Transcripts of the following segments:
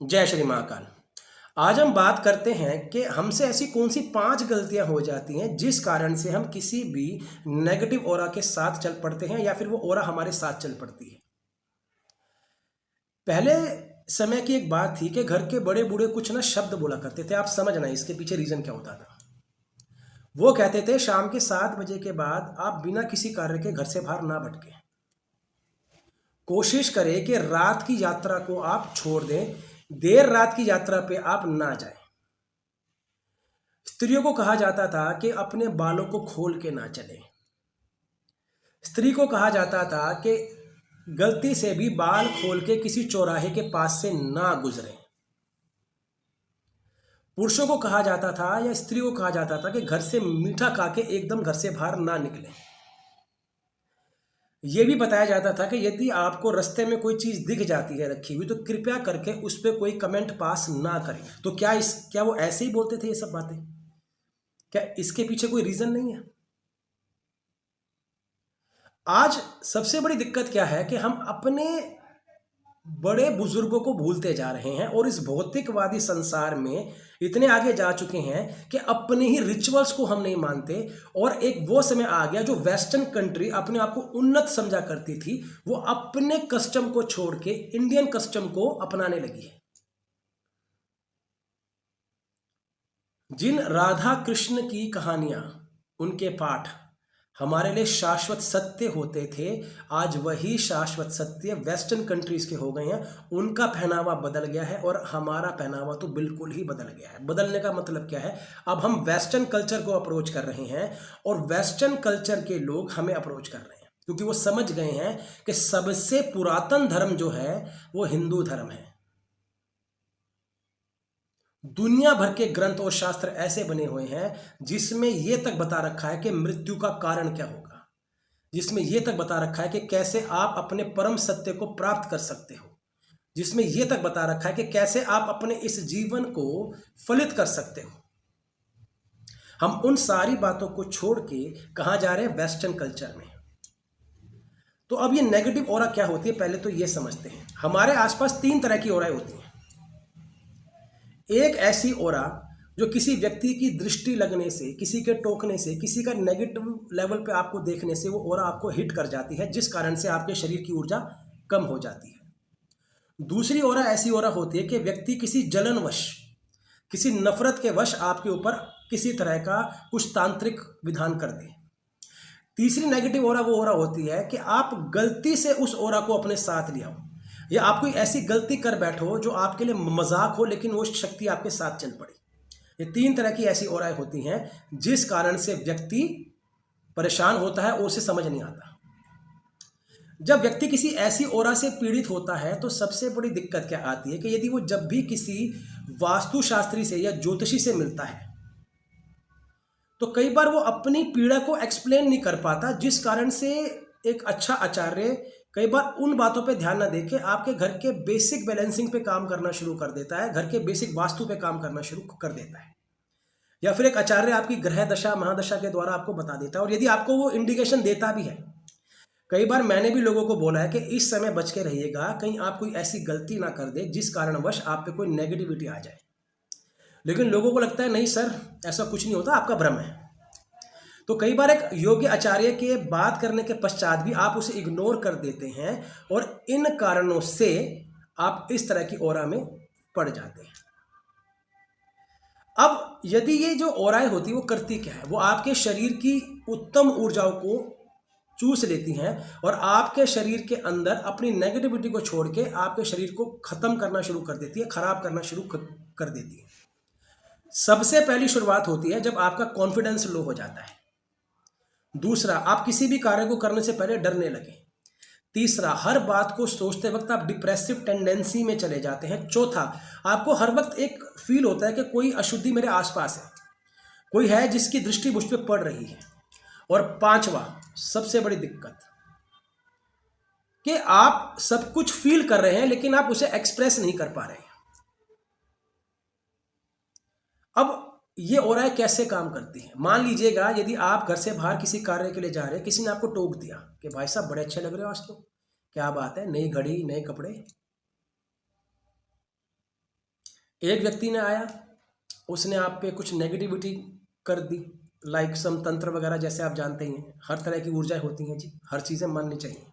जय श्री महाकाल। आज हम बात करते हैं कि हमसे ऐसी कौन सी 5 गलतियां हो जाती हैं जिस कारण से हम किसी भी नेगेटिव ऑरा के साथ चल पड़ते हैं या फिर वो ऑरा हमारे साथ चल पड़ती है। पहले समय की एक बात थी कि घर के बड़े बूढ़े कुछ ना शब्द बोला करते थे। आप समझना इसके पीछे रीजन क्या होता था। वो कहते थे शाम के 7 बजे के बाद आप बिना किसी कार्य के घर से बाहर ना भटकें। कोशिश करें कि रात की यात्रा को आप छोड़ दें, देर रात की यात्रा पे आप ना जाएं। स्त्रियों को कहा जाता था कि अपने बालों को खोल के ना चलें। स्त्री को कहा जाता था कि गलती से भी बाल खोल के किसी चौराहे के पास से ना गुजरें। पुरुषों को कहा जाता था या स्त्री को कहा जाता था कि घर से मीठा खा के एकदम घर से बाहर ना निकलें। यह भी बताया जाता था कि यदि आपको रास्ते में कोई चीज दिख जाती है रखी हुई तो कृपया करके उस पर कोई कमेंट पास ना करें। तो क्या वो ऐसे ही बोलते थे ये सब बातें? क्या इसके पीछे कोई रीजन नहीं है? आज सबसे बड़ी दिक्कत क्या है कि हम अपने बड़े बुजुर्गों को भूलते जा रहे हैं और इस भौतिकवादी संसार में इतने आगे जा चुके हैं कि अपने ही रिचुअल्स को हम नहीं मानते। और एक वो समय आ गया जो वेस्टर्न कंट्री अपने आप को उन्नत समझा करती थी, वो अपने कस्टम को छोड़ के इंडियन कस्टम को अपनाने लगी है। जिन राधा कृष्ण की कहानियां, उनके पाठ हमारे लिए शाश्वत सत्य होते थे, आज वही शाश्वत सत्य वेस्टर्न कंट्रीज के हो गए हैं। उनका पहनावा बदल गया है और हमारा पहनावा तो बिल्कुल ही बदल गया है। बदलने का मतलब क्या है? अब हम वेस्टर्न कल्चर को अप्रोच कर रहे हैं और वेस्टर्न कल्चर के लोग हमें अप्रोच कर रहे हैं क्योंकि वो समझ गए हैं कि सबसे पुरातन धर्म जो है वो हिंदू धर्म है। दुनिया भर के ग्रंथ और शास्त्र ऐसे बने हुए हैं जिसमें यह तक बता रखा है कि मृत्यु का कारण क्या होगा, जिसमें यह तक बता रखा है कि कैसे आप अपने परम सत्य को प्राप्त कर सकते हो, जिसमें यह तक बता रखा है कि कैसे आप अपने इस जीवन को फलित कर सकते हो। हम उन सारी बातों को छोड़ के कहां जा रहे हैं? वेस्टर्न कल्चर में। तो अब ये नेगेटिव ऑरा क्या होती है, पहले तो ये समझते हैं। हमारे आसपास 3 तरह की ऑराएं होती हैं। एक ऐसी ओरा जो किसी व्यक्ति की दृष्टि लगने से, किसी के टोकने से, किसी का नेगेटिव लेवल पे आपको देखने से वो ओरा आपको हिट कर जाती है, जिस कारण से आपके शरीर की ऊर्जा कम हो जाती है। दूसरी ओरा ऐसी ओरा होती है कि व्यक्ति किसी जलनवश, किसी नफरत के वश आपके ऊपर किसी तरह का कुछ तांत्रिक विधान कर दे। तीसरी नेगेटिव ओरा वो ओरा होती है कि आप गलती से उस ओरा को अपने साथ ले आओ, या आप कोई ऐसी गलती कर बैठो जो आपके लिए मजाक हो लेकिन वो शक्ति आपके साथ चल पड़ी। ये 3 तरह की ऐसी ओराएं होती हैं जिस कारण से व्यक्ति परेशान होता है और उसे समझ नहीं आता। जब व्यक्ति किसी ऐसी ओरा से पीड़ित होता है तो सबसे बड़ी दिक्कत क्या आती है कि यदि वो जब भी किसी वास्तुशास्त्री से या ज्योतिषी से मिलता है तो कई बार वो अपनी पीड़ा को एक्सप्लेन नहीं कर पाता, जिस कारण से एक अच्छा आचार्य कई बार उन बातों पे ध्यान ना देके आपके घर के बेसिक बैलेंसिंग पे काम करना शुरू कर देता है, घर के बेसिक वास्तु पे काम करना शुरू कर देता है। या फिर एक आचार्य आपकी ग्रह दशा महादशा के द्वारा आपको बता देता है, और यदि आपको वो इंडिकेशन देता भी है, कई बार मैंने भी लोगों को बोला है कि इस समय बच के रहिएगा, कहीं आप कोई ऐसी गलती ना कर दे जिस कारणवश आप पे कोई नेगेटिविटी आ जाए। लेकिन लोगों को लगता है नहीं सर, ऐसा कुछ नहीं होता, आपका भ्रम है। तो कई बार एक योग्य आचार्य के बात करने के पश्चात भी आप उसे इग्नोर कर देते हैं और इन कारणों से आप इस तरह की ओरा में पड़ जाते हैं। अब यदि ये जो ओराएं होती है वो करती क्या है? वो आपके शरीर की उत्तम ऊर्जाओं को चूस लेती हैं और आपके शरीर के अंदर अपनी नेगेटिविटी को छोड़ के आपके शरीर को खत्म करना शुरू कर देती है, खराब करना शुरू कर देती है। सबसे पहली शुरुआत होती है जब आपका कॉन्फिडेंस लो हो जाता है। दूसरा, आप किसी भी कार्य को करने से पहले डरने लगे। तीसरा, हर बात को सोचते वक्त आप डिप्रेसिव टेंडेंसी में चले जाते हैं। चौथा, आपको हर वक्त एक फील होता है कि कोई अशुद्धि मेरे आसपास है, कोई है जिसकी दृष्टि मुझ पर पड़ रही है। और पांचवा, सबसे बड़ी दिक्कत, कि आप सब कुछ फील कर रहे हैं लेकिन आप उसे एक्सप्रेस नहीं कर पा रहे हैं। अब ये ओराएं कैसे काम करती है? मान लीजिएगा यदि आप घर से बाहर किसी कार्य के लिए जा रहे हैं, किसी ने आपको टोक दिया कि भाई साहब बड़े अच्छे लग रहे हो, आज तो क्या बात है, नई घड़ी, नए कपड़े। अब ये ओरा कैसे काम करती है? मान लीजिएगा यदि आप घर से बाहर किसी कार्य के लिए जा रहे हैं, किसी ने आपको टोक दिया कि भाई साहब बड़े अच्छे लग रहे हो, आज तो क्या बात है, नई घड़ी, नए कपड़े। एक व्यक्ति ने आया, उसने आप पे कुछ नेगेटिविटी कर दी, लाइक सम तंत्र वगैरह, जैसे आप जानते ही हैं हर तरह की ऊर्जाएं होती हैं जी, हर चीज़ें माननी चाहिए।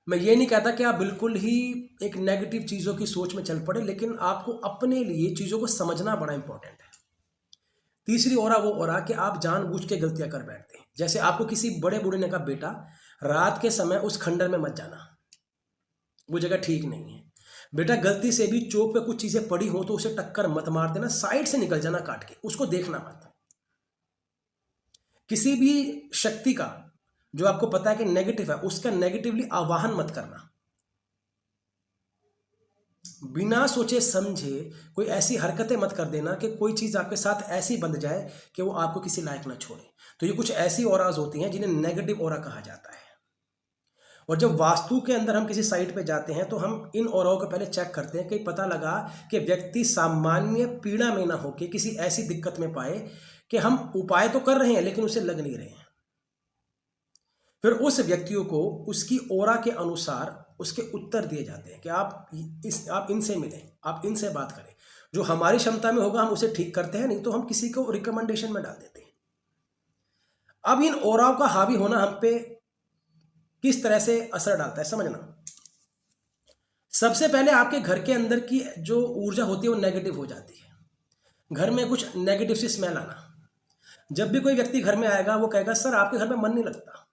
मैं ये नहीं कहता कि आप बिल्कुल ही एक नेगेटिव चीज़ों की सोच में चल पड़े, लेकिन आपको अपने लिए चीज़ों को समझना बड़ा इंपॉर्टेंट है। तीसरी ओरा वो ओरा कि आप जानबूझ के गलतियां कर बैठते हैं। जैसे आपको किसी बड़े बूढ़े ने कहा, बेटा रात के समय उस खंडर में मत जाना, वो जगह ठीक नहीं है। बेटा गलती से भी चौक पे कुछ चीजें पड़ी हो तो उसे टक्कर मत मार देना, साइड से निकल जाना काट के, उसको देखना मत। किसी भी शक्ति का जो आपको पता है कि नेगेटिव है, उसका नेगेटिवली आवाहन मत करना। बिना सोचे समझे कोई ऐसी हरकतें मत कर देना कि कोई चीज आपके साथ ऐसी बंध जाए कि वो आपको किसी लायक ना छोड़े। तो ये कुछ ऐसी ओराज होती हैं जिन्हें नेगेटिव ओरा कहा जाता है। और जब वास्तु के अंदर हम किसी साइट पे जाते हैं तो हम इन ओराओं को पहले चेक करते हैं कि पता लगा कि व्यक्ति सामान्य पीड़ा में ना होके किसी ऐसी दिक्कत में पाए कि हम उपाय तो कर रहे हैं लेकिन उसे लग नहीं रहे हैं। फिर उस व्यक्तियों को उसकी ओरा के अनुसार उसके उत्तर दिए जाते हैं कि आप इनसे मिलें, आप इनसे बात करें। जो हमारी क्षमता में होगा हम उसे ठीक करते हैं, नहीं तो हम किसी को रिकमेंडेशन में डाल देते हैं। अब इन ओराओं का हावी होना हम पे किस तरह से असर डालता है समझना। सबसे पहले आपके घर के अंदर की जो ऊर्जा होती है वो नेगेटिव हो जाती है। घर में कुछ नेगेटिव सी स्मेल आना। जब भी कोई व्यक्ति घर में आएगा वो कहेगा सर आपके घर में मन नहीं लगता।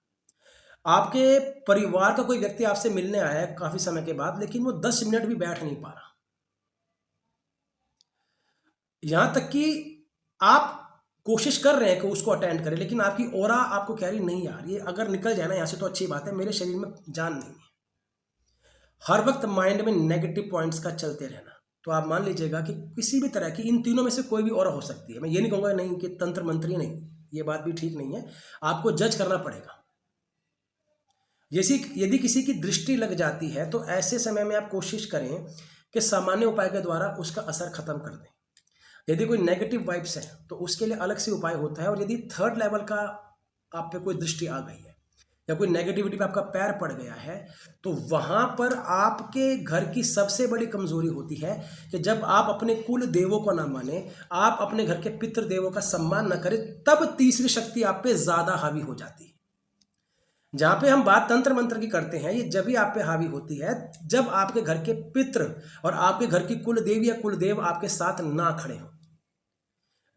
आपके परिवार का कोई व्यक्ति आपसे मिलने आया है काफी समय के बाद, लेकिन वो 10 मिनट भी बैठ नहीं पा रहा। यहां तक कि आप कोशिश कर रहे हैं कि उसको अटेंड करें, लेकिन आपकी ओरा आपको कह रही नहीं यार, ये अगर निकल जाए ना यहां से तो अच्छी बात है, मेरे शरीर में जान नहीं है। हर वक्त माइंड में नेगेटिव पॉइंट्स का चलते रहना। तो आप मान लीजिएगा कि किसी भी तरह की इन तीनों में से कोई भी ओरा हो सकती है। मैं ये नहीं कहूंगा नहीं कि तंत्र मंत्री नहीं, ये बात भी ठीक नहीं है, आपको जज करना पड़ेगा। यदि किसी की दृष्टि लग जाती है तो ऐसे समय में आप कोशिश करें कि सामान्य उपाय के द्वारा उसका असर खत्म कर दें। यदि कोई नेगेटिव वाइब्स है तो उसके लिए अलग से उपाय होता है। और यदि थर्ड लेवल का आप पे कोई दृष्टि आ गई है या कोई नेगेटिविटी पे आपका पैर पड़ गया है तो वहां पर आपके घर की सबसे बड़ी कमजोरी होती है कि जब आप अपने कुल देवों को ना माने, आप अपने घर के पितृ देवों का सम्मान न करें, तब तीसरी शक्ति आप पे ज्यादा हावी हो जाती है। जहां पे हम बात तंत्र मंत्र की करते हैं, ये जब भी आप पे हावी होती है जब आपके घर के पितृ और आपके घर की कुल देवी या कुल देव आपके साथ ना खड़े हो।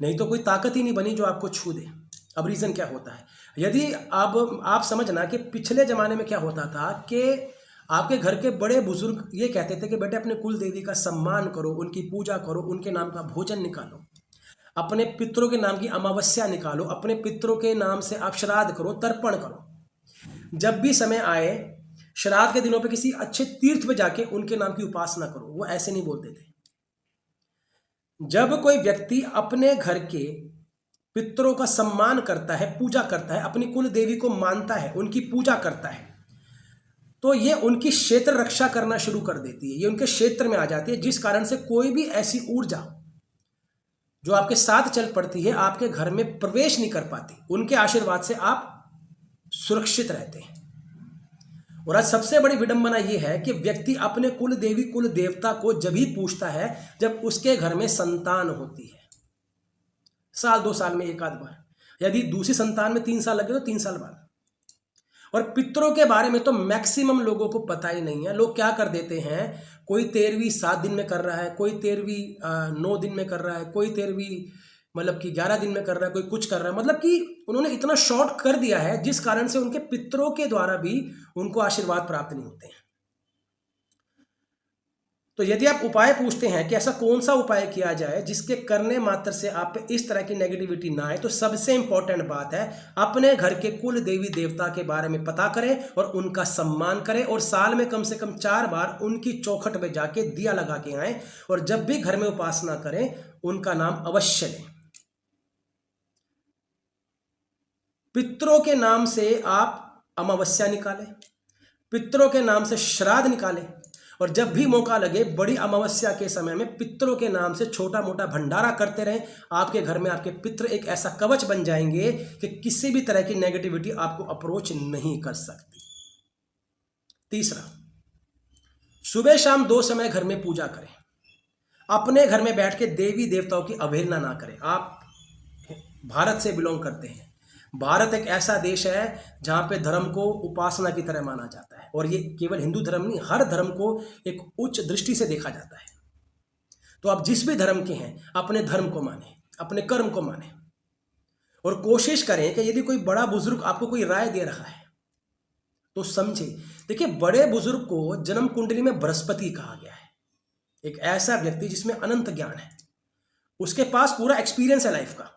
नहीं तो कोई ताकत ही नहीं बनी जो आपको छू दे। अब रीजन क्या होता है, यदि अब आप समझना कि पिछले जमाने में क्या होता था कि आपके घर के बड़े बुजुर्ग ये कहते थे कि बेटे अपने कुल देवी का सम्मान करो, उनकी पूजा करो, उनके नाम का भोजन निकालो, अपने पितरों के नाम की अमावस्या निकालो, अपने पितरों के नाम से आप श्राद्ध करो, तर्पण करो। जब भी समय आए श्राद्ध के दिनों पे किसी अच्छे तीर्थ पे जाके उनके नाम की उपासना करो। वो ऐसे नहीं बोलते थे। जब कोई व्यक्ति अपने घर के पितरों का सम्मान करता है, पूजा करता है, अपनी कुल देवी को मानता है, उनकी पूजा करता है, तो ये उनकी क्षेत्र रक्षा करना शुरू कर देती है, ये उनके क्षेत्र में आ जाती है, जिस कारण से कोई भी ऐसी ऊर्जा जो आपके साथ चल पड़ती है आपके घर में प्रवेश नहीं कर पाती। उनके आशीर्वाद से आप सुरक्षित रहते हैं। और आज सबसे बड़ी विडंबना यह है कि व्यक्ति अपने कुल देवी कुल देवता को जब ही पूछता है जब उसके घर में संतान होती है, साल 2 साल में एक आध बार, यदि दूसरी संतान में 3 साल लगे तो 3 साल बाद। और पितरों के बारे में तो मैक्सिमम लोगों को पता ही नहीं है। लोग क्या कर देते हैं, कोई 13वीं 7 दिन में कर रहा है, कोई 13वीं 9 दिन में कर रहा है, कोई 13वीं मतलब कि 11 दिन में कर रहा है, कोई कुछ कर रहा है। मतलब कि उन्होंने इतना शॉर्ट कर दिया है जिस कारण से उनके पितरों के द्वारा भी उनको आशीर्वाद प्राप्त नहीं होते हैं। तो यदि आप उपाय पूछते हैं कि ऐसा कौन सा उपाय किया जाए जिसके करने मात्र से आप पे इस तरह की नेगेटिविटी ना आए, तो सबसे इंपॉर्टेंट बात है अपने घर के कुल देवी देवता के बारे में पता करें और उनका सम्मान करें। और साल में कम से कम 4 बार उनकी चौखट में जाके दिया लगा के आए। और जब भी घर में उपासना करें उनका नाम अवश्य लें। पितरों के नाम से आप अमावस्या निकालें, पितरों के नाम से श्राद्ध निकालें। और जब भी मौका लगे बड़ी अमावस्या के समय में पितरों के नाम से छोटा मोटा भंडारा करते रहें। आपके घर में आपके पितर एक ऐसा कवच बन जाएंगे कि किसी भी तरह की नेगेटिविटी आपको अप्रोच नहीं कर सकती। तीसरा, सुबह शाम 2 समय घर में पूजा करें। अपने घर में बैठ के देवी देवताओं की अवहेलना ना करें। आप भारत से बिलोंग करते हैं। भारत एक ऐसा देश है जहाँ पे धर्म को उपासना की तरह माना जाता है, और ये केवल हिंदू धर्म नहीं, हर धर्म को एक उच्च दृष्टि से देखा जाता है। तो आप जिस भी धर्म के हैं अपने धर्म को माने, अपने कर्म को माने, और कोशिश करें कि यदि कोई बड़ा बुजुर्ग आपको कोई राय दे रहा है तो समझे। देखिए, बड़े बुजुर्ग को जन्म कुंडली में बृहस्पति कहा गया है, एक ऐसा व्यक्ति जिसमें अनंत ज्ञान है, उसके पास पूरा एक्सपीरियंस है लाइफ का।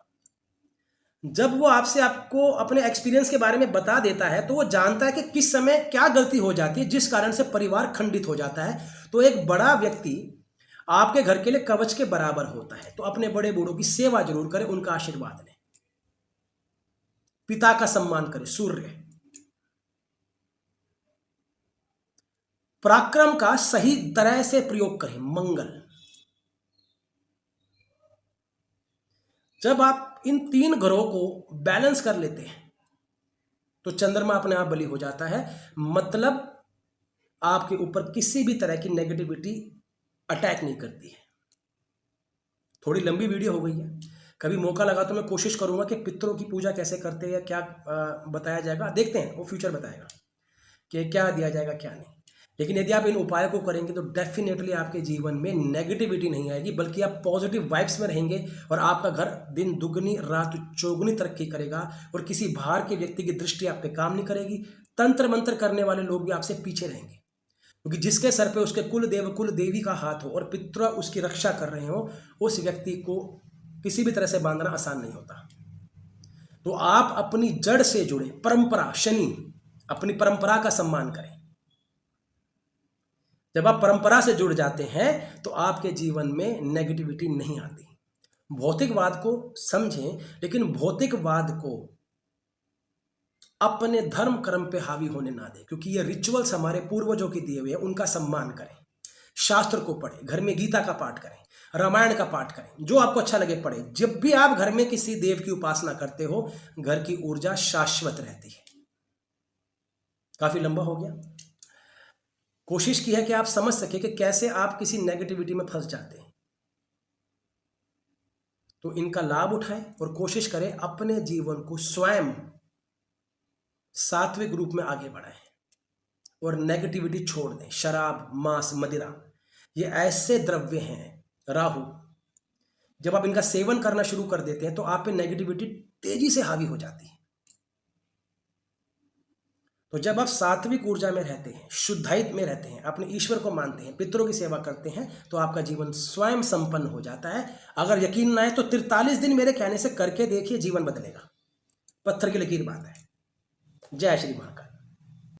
जब वो आपको अपने एक्सपीरियंस के बारे में बता देता है तो वो जानता है कि किस समय क्या गलती हो जाती है जिस कारण से परिवार खंडित हो जाता है। तो एक बड़ा व्यक्ति आपके घर के लिए कवच के बराबर होता है। तो अपने बड़े बूढ़ों की सेवा जरूर करें, उनका आशीर्वाद लें, पिता का सम्मान करें, सूर्य। पराक्रम का सही तरह से प्रयोग करें, मंगल। जब आप इन 3 ग्रहों को बैलेंस कर लेते हैं तो चंद्रमा अपने आप बली हो जाता है। मतलब आपके ऊपर किसी भी तरह की नेगेटिविटी अटैक नहीं करती है। थोड़ी लंबी वीडियो हो गई है, कभी मौका लगा तो मैं कोशिश करूंगा कि पितरों की पूजा कैसे करते हैं या क्या बताया जाएगा, देखते हैं, वो फ्यूचर बताएगा कि क्या दिया जाएगा क्या नहीं। लेकिन यदि आप इन उपायों को करेंगे तो डेफिनेटली आपके जीवन में नेगेटिविटी नहीं आएगी, बल्कि आप पॉजिटिव वाइब्स में रहेंगे और आपका घर दिन दुगनी रात चौगुनी तरक्की करेगा और किसी बाहर के व्यक्ति की दृष्टि आप पे काम नहीं करेगी। तंत्र मंत्र करने वाले लोग भी आपसे पीछे रहेंगे, क्योंकि जिसके सर पे उसके कुल देव कुल देवी का हाथ हो और पितृ उसकी रक्षा कर रहे हो, उस व्यक्ति को किसी भी तरह से बांधना आसान नहीं होता। तो आप अपनी जड़ से जुड़े, परंपरा, शनि, अपनी परंपरा का सम्मान करें। जब आप परंपरा से जुड़ जाते हैं तो आपके जीवन में नेगेटिविटी नहीं आती। भौतिकवाद को समझें, लेकिन भौतिकवाद को अपने धर्म कर्म पे हावी होने ना दें, क्योंकि ये रिचुअल्स हमारे पूर्वजों के दिए हुए हैं, उनका सम्मान करें। शास्त्र को पढ़ें, घर में गीता का पाठ करें, रामायण का पाठ करें, जो आपको अच्छा लगे पढ़ें। जब भी आप घर में किसी देव की उपासना करते हो, घर की ऊर्जा शाश्वत रहती है। काफी लंबा हो गया। कोशिश की है कि आप समझ सके कि कैसे आप किसी नेगेटिविटी में फंस जाते हैं। तो इनका लाभ उठाएं और कोशिश करें अपने जीवन को स्वयं सात्विक रूप में आगे बढ़ाएं और नेगेटिविटी छोड़ दें। शराब, मांस, मदिरा, ये ऐसे द्रव्य हैं, राहु, जब आप इनका सेवन करना शुरू कर देते हैं तो आप पे नेगेटिविटी तेजी से हावी हो जाती है। तो जब आप सात्विक ऊर्जा में रहते हैं, शुद्धाइत में रहते हैं, अपने ईश्वर को मानते हैं, पितरों की सेवा करते हैं, तो आपका जीवन स्वयं संपन्न हो जाता है। अगर यकीन ना है तो 43 दिन मेरे कहने से करके देखिए, जीवन बदलेगा। पत्थर की लकीर बात है। जय श्री महाकाल।